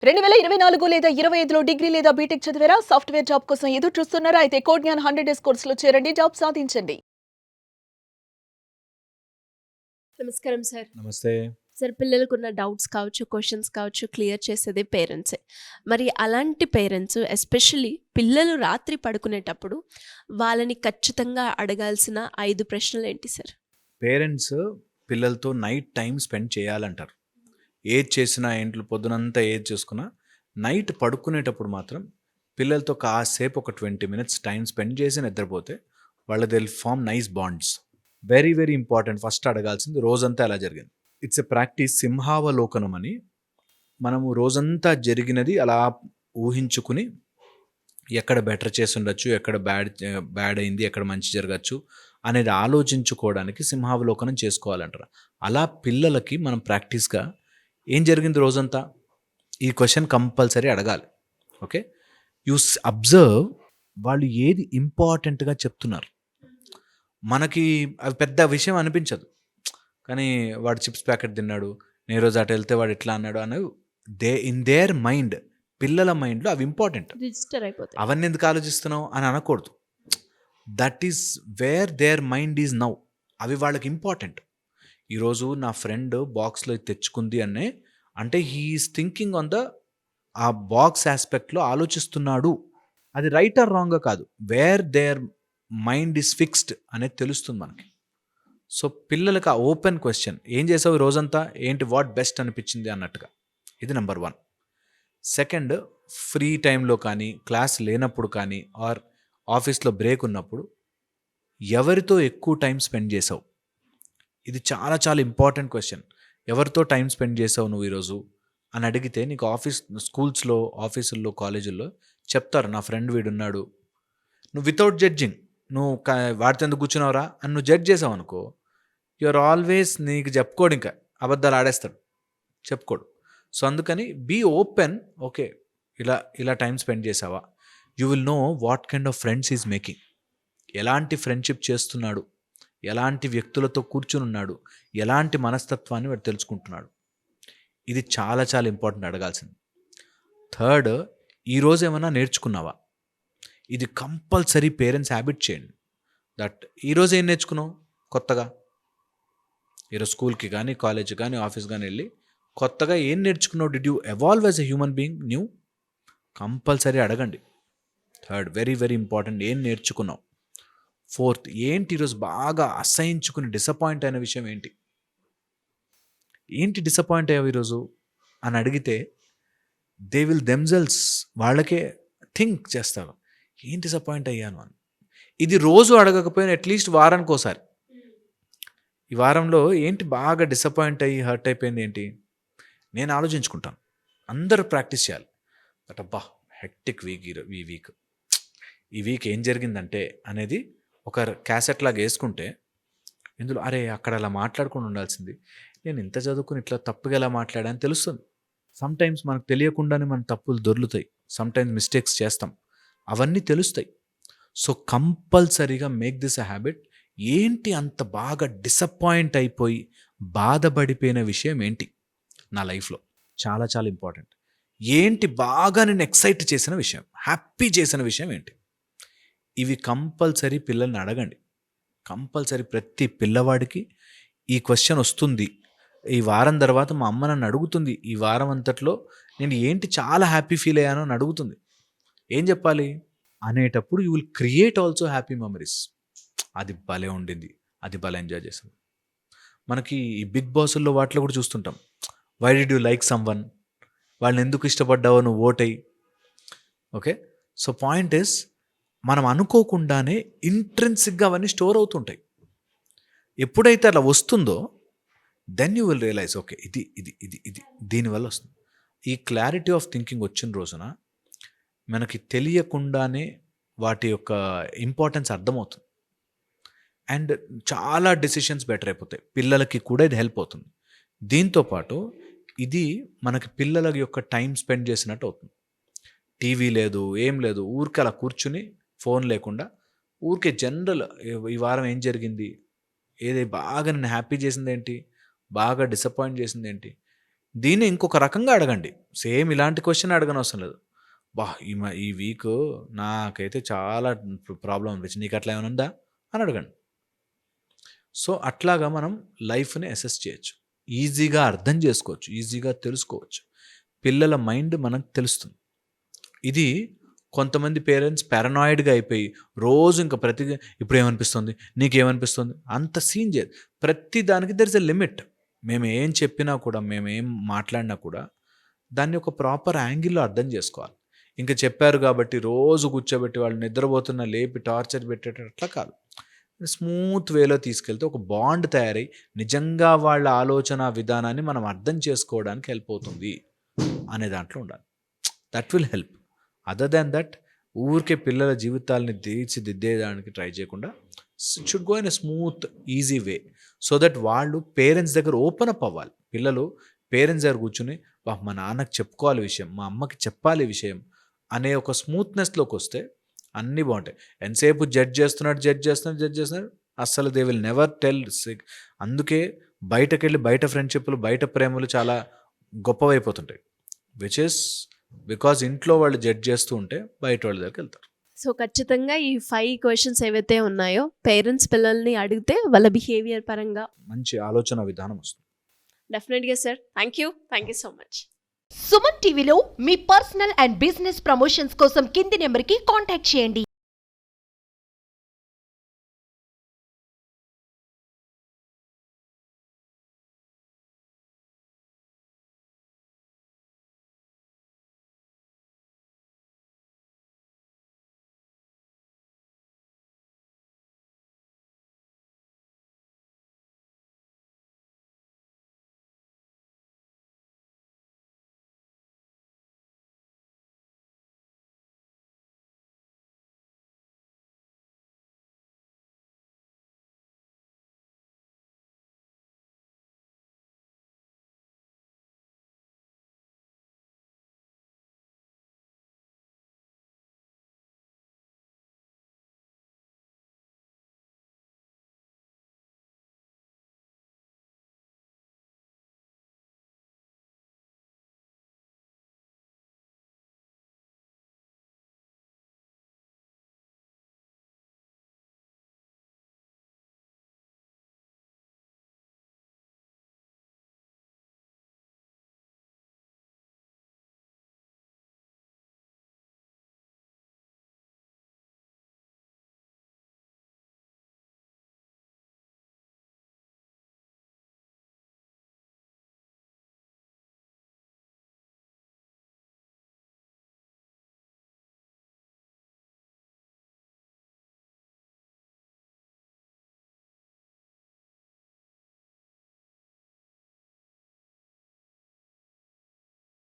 2024 లేదా 25లో డిగ్రీ లేదా బీటెక్ చదివారా? సాఫ్ట్‌వేర్ జాబ్ కోసం ఎదురు చూస్తున్నారా? అయితే కోడ్ జ్ఞాన్ 100 డేస్ కోర్సులో చేరండి. జాబ్ సాధించండి. నమస్కారం సార్. నమస్తే. సార్ పిల్లలకున్న డౌట్స్ కావచ్చు, క్వెషన్స్ కావచ్చు క్లియర్ చేసేది పేరెంట్సే. మరి అలాంటి పేరెంట్స్ ఎస్పెషల్లీ పిల్లలు రాత్రి పడుకునేటప్పుడు వాళ్ళని ఖచ్చితంగా అడగాల్సిన 5 ప్రశ్నలేంటి సార్? పేరెంట్స్ పిల్లలతో నైట్ టైం స్పెండ్ చేయాలంటారు. ఏది చేసినా ఇంట్లో పొద్దునంతా ఏది చేసుకున్నా నైట్ పడుకునేటప్పుడు మాత్రం పిల్లలతో కాసేపు ఒక 20 మినిట్స్ టైం స్పెండ్ చేసి నిద్రపోతే వాళ్ళ they'll form nice bonds. Very very important. First అడగాల్సింది రోజంతా ఎలా జరిగింది. ఇట్స్ ఎ ప్రాక్టీస్ సింహావలోకనం అని. మనము రోజంతా జరిగినది అలా ఊహించుకుని ఎక్కడ బెటర్ చేసి ఉండొచ్చు, ఎక్కడ బ్యాడ్ అయింది, ఎక్కడ మంచి జరగచ్చు అనేది ఆలోచించుకోవడానికి సింహావలోకనం చేసుకోవాలంటారు. అలా పిల్లలకి మనం ప్రాక్టీస్గా ఏం జరిగింది రోజంతా, ఈ క్వశ్చన్ కంపల్సరీ అడగాలి. ఓకే, యూ అబ్జర్వ్ వాళ్ళు ఏది ఇంపార్టెంట్గా చెప్తున్నారు. మనకి అవి పెద్ద విషయం అనిపించదు, కానీ వాడు చిప్స్ ప్యాకెట్ తిన్నాడు, నేను రోజు అటు వెళ్తే వాడు ఇట్లా అన్నాడు అనేవి ఇన్ దేర్ మైండ్, పిల్లల మైండ్లో అవి ఇంపార్టెంట్. రిజిస్టర్ అయిపోతాయి. అవన్నీ ఎందుకు ఆలోచిస్తున్నావు అని అనకూడదు. That is where their mind is now. అవి వాళ్ళకి ఇంపార్టెంట్. ఈరోజు నా ఫ్రెండ్ బాక్స్లో తెచ్చుకుంది అంటే హీఈస్ థింకింగ్ ఆన్ ఆ బాక్స్ ఆస్పెక్ట్లో ఆలోచిస్తున్నాడు. అది రైట్ ఆర్ రాంగ్ కాదు, where their mind is fixed అనేది తెలుస్తుంది మనకి. సో పిల్లలకి ఆ ఓపెన్ క్వశ్చన్, ఏం చేసావు ఈ రోజంతా, ఏంటి, వాట్ బెస్ట్ అనిపించింది అన్నట్టుగా. ఇది నెంబర్ 1. సెకండ్, ఫ్రీ టైంలో కానీ, క్లాస్ లేనప్పుడు కానీ, ఆర్ ఆఫీస్లో బ్రేక్ ఉన్నప్పుడు ఎవరితో ఎక్కువ టైం స్పెండ్ చేసావు. ఇది చాలా చాలా ఇంపార్టెంట్ క్వశ్చన్. ఎవరితో టైం స్పెండ్ చేసావు నువ్వు ఈరోజు అని అడిగితే నీకు స్కూల్స్లో, ఆఫీసుల్లో, కాలేజీల్లో చెప్తారు, నా ఫ్రెండ్ వీడున్నాడు. నువ్వు వితౌట్ జడ్జింగ్, నువ్వు వాడితో ఎందుకు కూర్చున్నావురా అని నువ్వు జడ్జ్ చేసావు అనుకో, యూఆర్ ఆల్వేస్, నీకు చెప్పుకోడు, ఇంకా అబద్ధాలు ఆడేస్తాడు, చెప్పుకోడు. సో అందుకని బీ ఓపెన్. ఓకే, ఇలా టైం స్పెండ్ చేసావా, you will know what kind of friends is making. ఎలాంటి ఫ్రెండ్షిప్ చేస్తున్నాడు, ఎలాంటి వ్యక్తులతో కూర్చుని ఉన్నాడు, ఎలాంటి మనస్తత్వాన్ని వాడు తెలుసుకుంటున్నాడు. ఇది చాలా చాలా ఇంపార్టెంట్ అడగాల్సింది. థర్డ్, ఈరోజు ఏమైనా నేర్చుకున్నావా. ఇది కంపల్సరీ పేరెంట్స్ హ్యాబిట్ చేయండి. దట్ ఈరోజు ఏం నేర్చుకున్నావు కొత్తగా, ఈరోజు స్కూల్కి కానీ, కాలేజ్కి కానీ, ఆఫీస్ కానీ వెళ్ళి కొత్తగా ఏం నేర్చుకున్నావు, did you evolve as a human being new. Compulsory అడగండి. థర్డ్, వెరీ వెరీ ఇంపార్టెంట్, ఏం నేర్చుకున్నావు. ఫోర్త్, ఏంటి ఈరోజు బాగా అసహించుకుని డిసప్పాయింట్ అయిన విషయం ఏంటి డిసప్పాయింట్ అయ్యావు ఈరోజు అని అడిగితే దే విల్ దెమ్సెల్స్, వాళ్ళకే థింక్ చేస్తారు, ఏం డిసప్పాయింట్ అయ్యాను అని. ఇది రోజు అడగకపోయినా అట్లీస్ట్ వారానికి ఒకసారి, ఈ వారంలో ఏంటి బాగా డిసప్పాయింట్ అయ్యి హర్ట్ అయిపోయింది ఏంటి, నేను ఆలోచించుకుంటాను. అందరూ ప్రాక్టీస్ చేయాలి. బట్ అబ్బా హెక్టిక్ వీక్ ఈ వీక్ ఏం జరిగిందంటే అనేది ఒక క్యాసెట్ లాగా వేసుకుంటే, ఇందులో అరే అక్కడ అలా మాట్లాడుకుని ఉండాల్సింది, నేను ఇంత చదువుకుని ఇట్లా తప్పుగా ఎలా మాట్లాడాని తెలుస్తుంది. సమ్టైమ్స్ మనకు తెలియకుండానే మన తప్పులు దొర్లుతాయి, సమ్టైమ్స్ మిస్టేక్స్ చేస్తాం, అవన్నీ తెలుస్తాయి. సో కంపల్సరీగా మేక్ దిస్ అ హ్యాబిట్. ఏంటి అంత బాగా డిసప్పాయింట్ అయిపోయి బాధపడిపోయిన విషయం ఏంటి నా లైఫ్లో, చాలా చాలా ఇంపార్టెంట్. ఏంటి బాగా నేను ఎక్సైట్ చేసిన విషయం, హ్యాపీ చేసిన విషయం ఏంటి. ఇవి కంపల్సరీ పిల్లల్ని అడగండి. కంపల్సరీ ప్రతి పిల్లవాడికి ఈ క్వశ్చన్ వస్తుంది. ఈ వారం తర్వాత మా అమ్మ నన్ను అడుగుతుంది, ఈ వారం అంతట్లో నేను ఏంటి చాలా హ్యాపీ ఫీల్ అయ్యానో అని అడుగుతుంది. ఏం చెప్పాలి అనేటప్పుడు you will create also happy memories. అది భలే ఉండింది, అది భలే ఎంజాయ్ చేసాం. మనకి ఈ బిగ్ బాసుల్లో వాటిలో కూడా చూస్తుంటాం, why did you like someone, వాళ్ళని ఎందుకు ఇష్టపడ్డావో నువ్వు ఓటై. ఓకే, సో పాయింట్ ఇస్, మనం అనుకోకుండానే ఇంట్రెన్సిక్గా అవన్నీ స్టోర్ అవుతుంటాయి. ఎప్పుడైతే అలా వస్తుందో then you will realize, okay ఇది ఇది ఇది ఇది దీనివల్ల వస్తుంది. ఈ క్లారిటీ ఆఫ్ థింకింగ్ వచ్చిన రోజున మనకి తెలియకుండానే వాటి యొక్క ఇంపార్టెన్స్ అర్థమవుతుంది. అండ్ చాలా డెసిషన్స్ బెటర్ అయిపోతాయి. పిల్లలకి కూడా ఇది హెల్ప్ అవుతుంది. దీంతోపాటు ఇది మనకి పిల్లల యొక్క టైం స్పెండ్ చేసినట్టు అవుతుంది. టీవీ లేదు, ఏం లేదు, ఊరికే అలా కూర్చుని ఫోన్ లేకుండా ఊరికే జనరల్ ఈ వారం ఏం జరిగింది, ఏది బాగా నేను హ్యాపీ చేసింది ఏంటి, బాగా డిసప్పాయింట్ చేసింది ఏంటి, దీన్ని ఇంకొక రకంగా అడగండి. సేమ్ ఇలాంటి క్వశ్చన్ అడగనవసరం లేదు. ఈ వీక్ నాకైతే చాలా ప్రాబ్లం అనిపించింది, నీకు అట్లా ఏమైనా ఉందా అని అడగండి. సో అట్లాగా మనం లైఫ్ని అసెస్ చేయొచ్చు, ఈజీగా అర్థం చేసుకోవచ్చు, ఈజీగా తెలుసుకోవచ్చు. పిల్లల మైండ్ మనకు తెలుస్తుంది. ఇది కొంతమంది పేరెంట్స్ పారనాయిడ్గా అయిపోయి రోజు ఇంకా ఇప్పుడు ఏమనిపిస్తుంది, నీకేమనిపిస్తుంది అంత సీన్ చేయదు. ప్రతి దానికి దెర్ ఇస్ ఎ లిమిట్. మేము ఏం చెప్పినా కూడా, మేము ఏం మాట్లాడినా కూడా దాన్ని ఒక ప్రాపర్ యాంగిల్లో అర్థం చేసుకోవాలి. ఇంకా చెప్పారు కాబట్టి రోజు కూర్చోబెట్టి వాళ్ళు నిద్రపోతున్న లేపి టార్చర్ పెట్టేటట్లా కాదు. స్మూత్ వేలో తీసుకెళ్తే ఒక బాండ్ తయారై నిజంగా వాళ్ళ ఆలోచన విధానాన్ని మనం అర్థం చేసుకోవడానికి హెల్ప్ అవుతుంది అనే దాంట్లో ఉండాలి. That will help. Other than that ఊరికే పిల్లల జీవితాలని తీర్చిదిద్దేదానికి ట్రై చేయకుండా should go in a smooth easy way, so that వాళ్ళు పేరెంట్స్ దగ్గర ఓపెన్ అప్ అవ్వాలి. పిల్లలు పేరెంట్స్ దగ్గర కూర్చుని మా నాన్నకి చెప్పుకోవాలి విషయం, మా అమ్మకి చెప్పాలి విషయం అనే ఒక స్మూత్నెస్లోకి వస్తే అన్నీ బాగుంటాయి. ఎంతసేపు జడ్జ్ చేస్తున్నాడు అస్సలు దే విల్ నెవర్ టెల్. అందుకే బయటకెళ్ళి బయట ఫ్రెండ్షిప్లు, బయట ప్రేమలు చాలా గొప్పవైపోతుంటాయి. విచ్ ఇస్ బికాజ్ ఇంట్లో వాళ్ళు జడ్జ్ చేస్తూ ఉంటే బయట వాళ్ళ దగ్గరికి వెళ్తారు. సో ఖచ్చితంగా ఈ 5 క్వశ్చన్స్ ఏవైతే ఉన్నాయో పేరెంట్స్ పిల్లల్ని అడిగితే వాళ్ళ బిహేవియర్ పరంగా మంచి ఆలోచన విధానం వస్తుంది. డెఫినెట్గా sir. Thank you so much. Suman టీవీలో మీ పర్సనల్ అండ్ బిజినెస్ ప్రమోషన్స్ కోసం కింది నెంబర్కి కాంటాక్ట్ చేయండి.